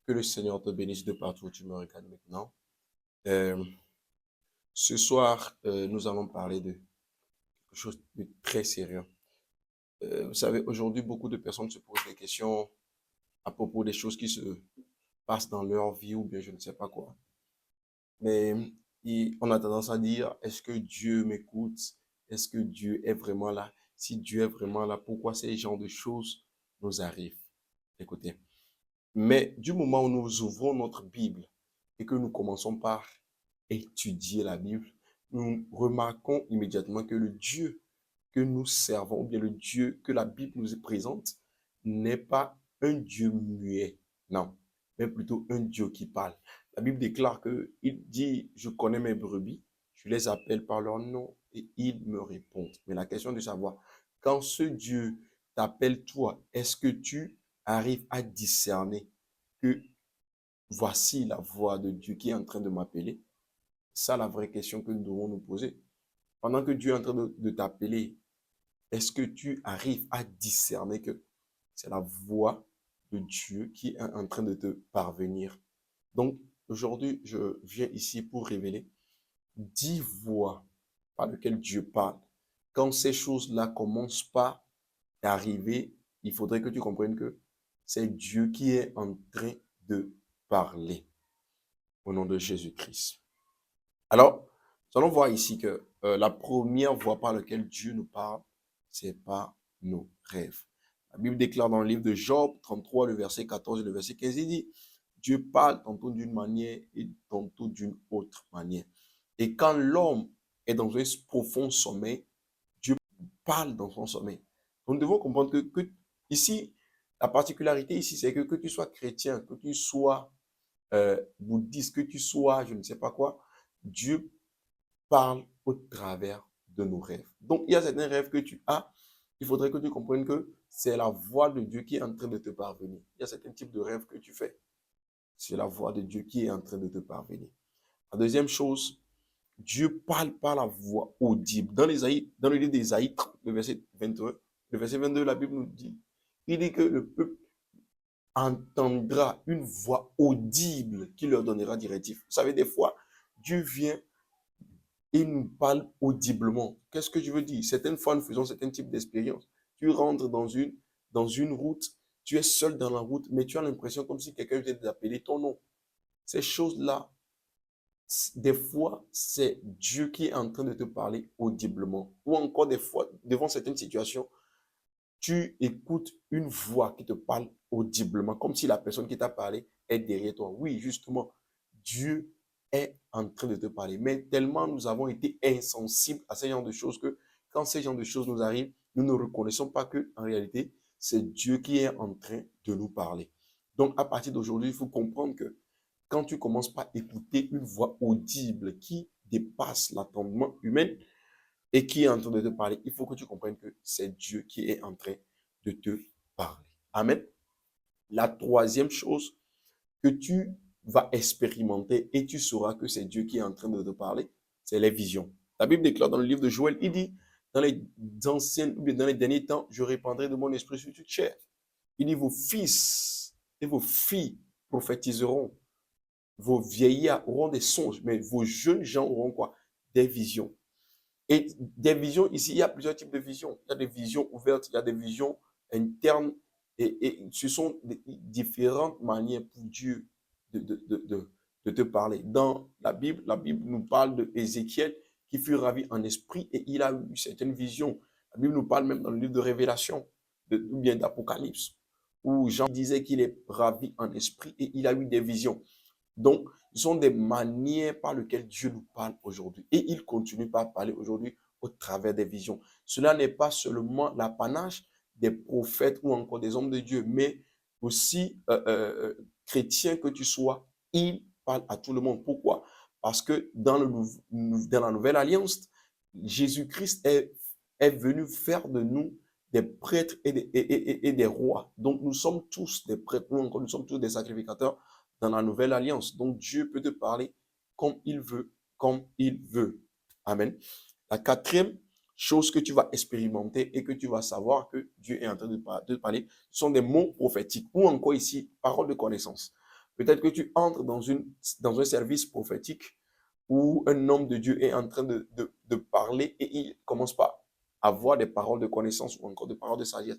Que le Seigneur te bénisse de partout où tu me regardes maintenant. Euh, Ce soir, nous allons parler de quelque chose de très sérieux. Vous savez, aujourd'hui, beaucoup de personnes se posent des questions à propos des choses qui se passent dans leur vie ou bien je ne sais pas quoi. Mais on a tendance à dire, est-ce que Dieu m'écoute? Est-ce que Dieu est vraiment là? Si Dieu est vraiment là, pourquoi ces genres de choses nous arrivent? Écoutez, mais du moment où nous ouvrons notre Bible et que nous commençons par étudier la Bible, nous remarquons immédiatement que le Dieu que nous servons, ou bien le Dieu que la Bible nous présente, n'est pas un Dieu muet, non, mais plutôt un Dieu qui parle. La Bible déclare que il dit, je connais mes brebis, je les appelle par leur nom et ils me répondent. Mais la question est de savoir, quand ce Dieu t'appelle toi, est-ce que tu arrives à discerner que voici la voix de Dieu qui est en train de m'appeler? C'est ça la vraie question que nous devons nous poser. Pendant que Dieu est en train de t'appeler, est-ce que tu arrives à discerner que c'est la voix de Dieu qui est en train de te parvenir? Donc, aujourd'hui, je viens ici pour révéler 10 voix par lesquelles Dieu parle. Quand ces choses-là commencent pas à arriver, il faudrait que tu comprennes que c'est Dieu qui est en train de parler au nom de Jésus-Christ. Alors, nous allons voir ici que la première voie par laquelle Dieu nous parle, c'est par nos rêves. La Bible déclare dans le livre de Job 33, le verset 14 et le verset 15, il dit, Dieu parle tantôt d'une manière et tantôt d'une autre manière. Et quand l'homme est dans un profond sommeil, Dieu parle dans son sommeil. Donc, nous devons comprendre que ici, la particularité ici, c'est que tu sois chrétien, que tu sois bouddhiste, que tu sois, je ne sais pas quoi, Dieu parle au travers de nos rêves. Donc, il y a certains rêves que tu as, il faudrait que tu comprennes que c'est la voix de Dieu qui est en train de te parvenir. Il y a certains types de rêves que tu fais. C'est la voix de Dieu qui est en train de te parvenir. La deuxième chose, Dieu parle par la voix audible. Dans le livre d'Ésaïe, le verset 21, le verset 22, la Bible nous dit, il dit que le peuple entendra une voix audible qui leur donnera directif. Vous savez, des fois, Dieu vient et nous parle audiblement. Qu'est-ce que je veux dire? Certaines fois, nous faisons certains types d'expériences. Tu rentres dans une route, tu es seul dans la route, mais tu as l'impression comme si quelqu'un vient d'appeler ton nom. Ces choses-là, des fois, c'est Dieu qui est en train de te parler audiblement. Ou encore des fois, devant certaines situations, tu écoutes une voix qui te parle audiblement, comme si la personne qui t'a parlé est derrière toi. Oui, justement, Dieu est en train de te parler. Mais tellement nous avons été insensibles à ce genre de choses que quand ce genre de choses nous arrivent, nous ne reconnaissons pas que en réalité, c'est Dieu qui est en train de nous parler. Donc, à partir d'aujourd'hui, il faut comprendre que quand tu commences par écouter une voix audible qui dépasse l'entendement humain, et qui est en train de te parler, il faut que tu comprennes que c'est Dieu qui est en train de te parler. Amen. La troisième chose que tu vas expérimenter et tu sauras que c'est Dieu qui est en train de te parler, c'est les visions. La Bible déclare dans le livre de Joël, il dit, dans les dans les derniers temps, je répandrai de mon esprit sur toute chair. Il dit, vos fils et vos filles prophétiseront, vos vieillards auront des songes, mais vos jeunes gens auront quoi? Des visions. Et des visions, ici, il y a plusieurs types de visions. Il y a des visions ouvertes, il y a des visions internes. Et ce sont différentes manières pour Dieu de te parler. Dans la Bible nous parle de Ézéchiel qui fut ravi en esprit et il a eu certaines visions. La Bible nous parle même dans le livre de Révélation ou bien d'Apocalypse où Jean disait qu'il est ravi en esprit et il a eu des visions. Donc, ce sont des manières par lesquelles Dieu nous parle aujourd'hui. Et il continue par parler aujourd'hui au travers des visions. Cela n'est pas seulement l'apanage des prophètes ou encore des hommes de Dieu, mais aussi chrétien que tu sois, il parle à tout le monde. Pourquoi? Parce que dans la nouvelle alliance, Jésus-Christ est venu faire de nous des prêtres et des rois. Donc, nous sommes tous des prêtres, ou encore nous sommes tous des sacrificateurs dans la nouvelle alliance. Donc, Dieu peut te parler comme il veut, comme il veut. Amen. La quatrième chose que tu vas expérimenter et que tu vas savoir que Dieu est en train de te parler, ce sont des mots prophétiques ou encore ici, paroles de connaissance. Peut-être que tu entres dans un service prophétique où un homme de Dieu est en train de parler et il commence par avoir des paroles de connaissance ou encore des paroles de sagesse.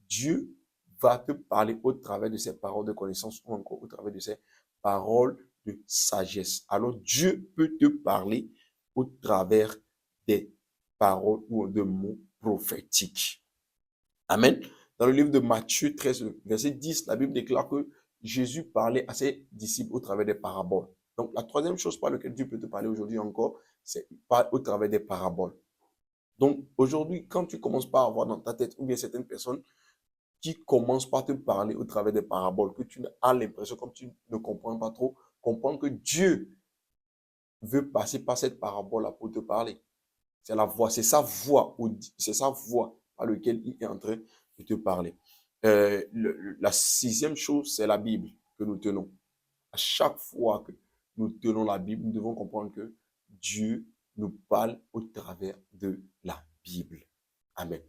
Dieu va te parler au travers de ces paroles de connaissance ou encore au travers de ces paroles de sagesse. Alors Dieu peut te parler au travers des paroles ou de mots prophétiques. Amen. Dans le livre de Matthieu 13, verset 10, la Bible déclare que Jésus parlait à ses disciples au travers des paraboles. Donc, la troisième chose par laquelle Dieu peut te parler aujourd'hui encore, c'est au travers des paraboles. Donc, aujourd'hui, quand tu commences par avoir dans ta tête, ou bien certaines personnes qui commencent par te parler au travers des paraboles, que tu as l'impression, comme tu ne comprends pas trop, comprendre que Dieu veut passer par cette parabole-là pour te parler. C'est la voix, c'est sa voix, c'est sa voix par laquelle il est en train de te parler. La sixième chose, c'est la Bible que nous tenons. À chaque fois que nous tenons la Bible, nous devons comprendre que Dieu nous parle au travers de la Bible. Amen.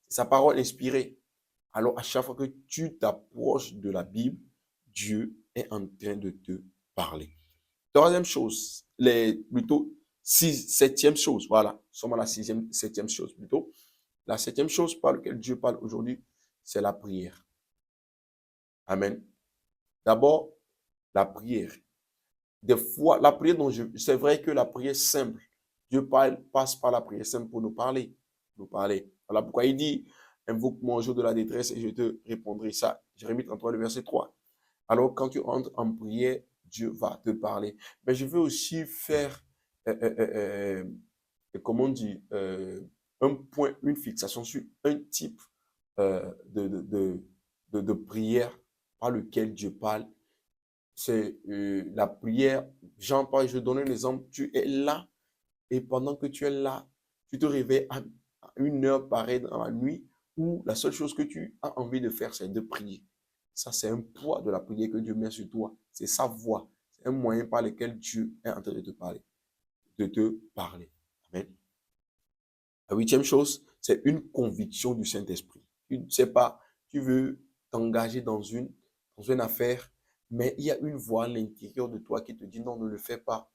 C'est sa parole inspirée. Alors, à chaque fois que tu t'approches de la Bible, Dieu est en train de te parler. Troisième chose, septième chose, voilà, nous sommes à la septième chose plutôt. La septième chose par laquelle Dieu parle aujourd'hui, c'est la prière. Amen. D'abord, la prière. Des fois, la prière c'est vrai que la prière simple, Dieu passe par la prière simple pour nous parler. Voilà pourquoi il dit, invoque-moi au jour de la détresse et je te répondrai. Ça, Jérémie 33, le verset 3. Alors, quand tu entres en prière, Dieu va te parler. Mais je veux aussi faire, comment on dit, un point, une fixation sur un type de prière par lequel Dieu parle. C'est la prière. Jean-Paul, je donne un exemple. Tu es là et pendant que tu es là, tu te réveilles à une heure pareille dans la nuit où la seule chose que tu as envie de faire, c'est de prier. Ça, c'est un poids de la prière que Dieu met sur toi. C'est sa voix. C'est un moyen par lequel Dieu est en train de te parler. Amen. La huitième chose, c'est une conviction du Saint-Esprit. Tu ne sais pas, tu veux t'engager dans une affaire, mais il y a une voix à l'intérieur de toi qui te dit non, ne le fais pas.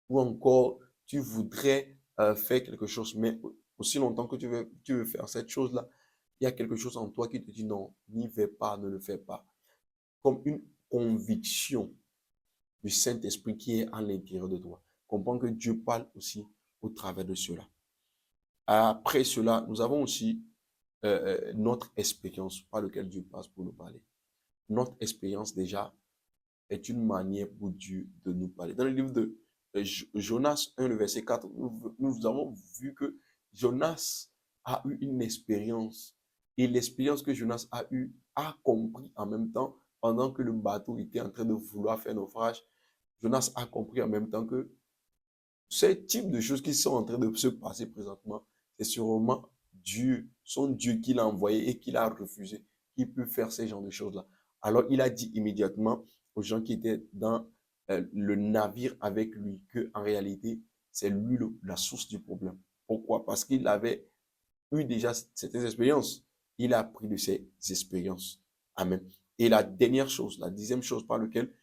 Ou encore, tu voudrais faire quelque chose, mais aussi longtemps que tu veux faire cette chose-là, il y a quelque chose en toi qui te dit non, n'y vais pas, ne le fais pas. Comme une conviction du Saint-Esprit qui est à l'intérieur de toi. Comprends que Dieu parle aussi au travers de cela. Après cela, nous avons aussi notre expérience par laquelle Dieu passe pour nous parler. Notre expérience déjà est une manière pour Dieu de nous parler. Dans le livre de Jonas 1, le verset 4, nous avons vu que Jonas a eu une expérience. Et l'expérience que Jonas a eue a compris en même temps, pendant que le bateau était en train de vouloir faire naufrage, Jonas a compris en même temps que ces types de choses qui sont en train de se passer présentement, c'est sûrement Dieu, son Dieu qui l'a envoyé et qui l'a refusé, qui peut faire ces genres de choses-là. Alors il a dit immédiatement aux gens qui étaient dans le navire avec lui que en réalité, c'est lui la source du problème. Pourquoi? Parce qu'il avait eu déjà certaines expériences. Il a appris de ces expériences. Amen. Et la dernière chose, la dixième chose par laquelle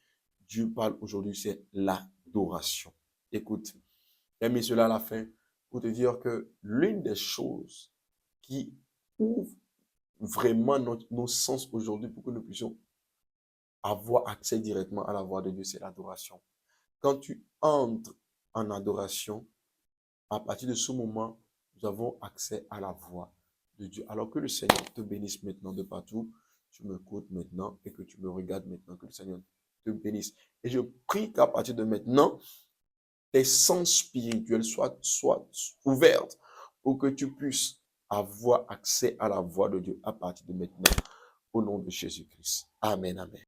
Dieu parle aujourd'hui, c'est l'adoration. Écoute, j'ai mis cela à la fin pour te dire que l'une des choses qui ouvre vraiment nos sens aujourd'hui pour que nous puissions avoir accès directement à la voix de Dieu, c'est l'adoration. Quand tu entres en adoration, à partir de ce moment, nous avons accès à la voix de Dieu. Alors que le Seigneur te bénisse maintenant de partout. Tu m'écoutes maintenant et que tu me regardes maintenant. Que le Seigneur te bénisse. Et je prie qu'à partir de maintenant, tes sens spirituels soient ouverts pour que tu puisses avoir accès à la voix de Dieu à partir de maintenant. Au nom de Jésus-Christ. Amen, amen.